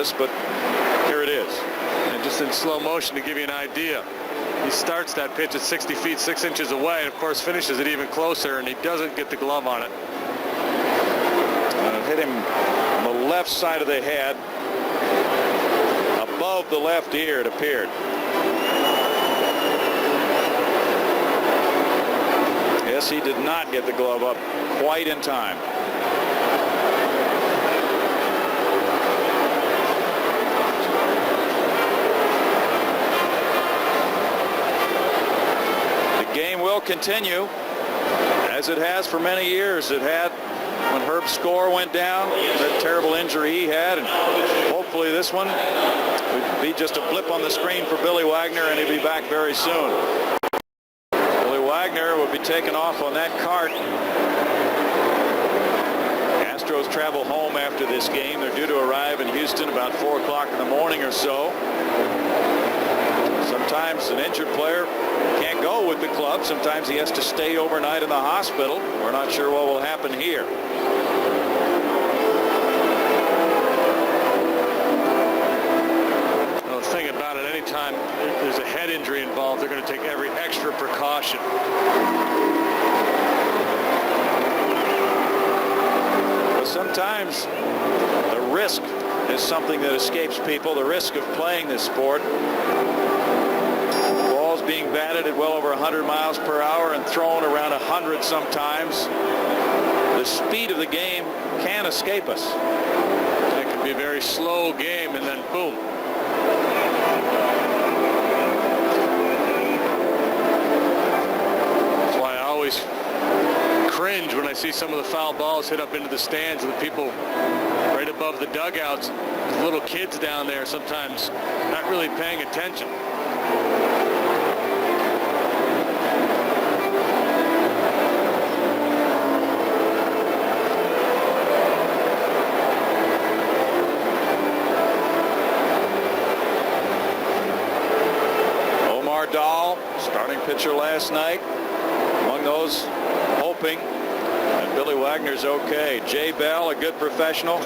this, but here it is. And just in slow motion to give you an idea. He starts that pitch at 60 feet 6 inches away, and of course finishes it even closer, and he doesn't get the glove on it. Hit him on the left side of the head, above the left ear, it appeared. Yes, he did not get the glove up quite in time. The game will continue, as it has for many years. It had when Herb's score went down, that terrible injury he had, and hopefully this one would be just a blip on the screen for Billy Wagner, and he'll be back very soon. Billy Wagner will be taken off on that cart. Astros travel home after this game. They're due to arrive in Houston about 4 o'clock in the morning or so. Sometimes an injured player can't go with the club. Sometimes he has to stay overnight in the hospital. We're not sure what will happen here. Well, the thing about it, anytime there's a head injury involved, they're going to take every extra precaution. But sometimes the risk is something that escapes people, the risk of playing this sport. Balls being batted at well over 100 miles per hour and thrown around 100 sometimes. The speed of the game can escape us. It can be a very slow game, and then boom. That's why I always cringe when I see some of the foul balls hit up into the stands, and the people right above the dugouts, the little kids down there sometimes not really paying attention. Starting pitcher last night, among those hoping that Billy Wagner's okay. Jay Powell, a good professional.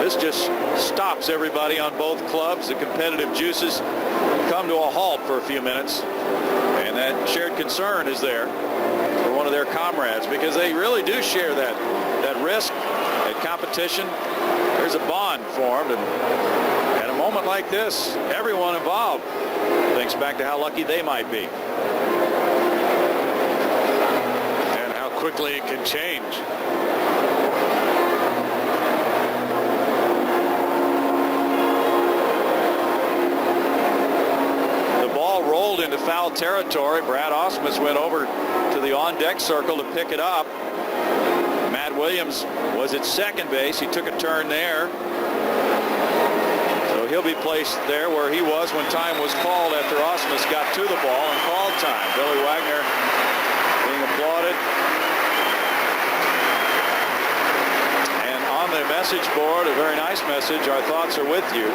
This just stops everybody on both clubs. The competitive juices come to a halt for a few minutes, and that shared concern is there for one of their comrades, because they really do share that risk, that competition. There's a bond formed, and at a moment like this, everyone involved thinks back to how lucky they might be. And how quickly it can change. The ball rolled into foul territory. Brad Ausmus went over to the on-deck circle to pick it up. Matt Williams was at second base. He took a turn there. He'll be placed there where he was when time was called after Ausmus got to the ball and called time. Billy Wagner being applauded. And on the message board, a very nice message, "Our thoughts are with you."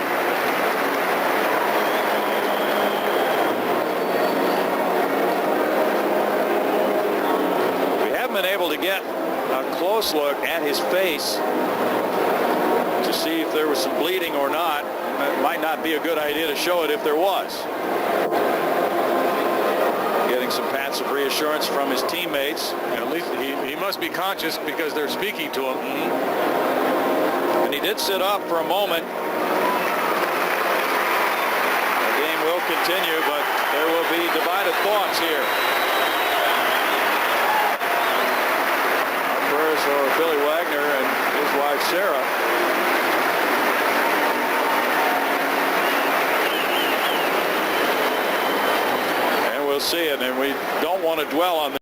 We haven't been able to get a close look at his face to see if there was some bleeding or not. It might not be a good idea to show it if there was. Getting some pats of reassurance from his teammates. And at least he must be conscious because they're speaking to him. And he did sit up for a moment. The game will continue, but there will be divided thoughts here. Our prayers for Billy Wagner and his wife Sarah. See it, and we don't want to dwell on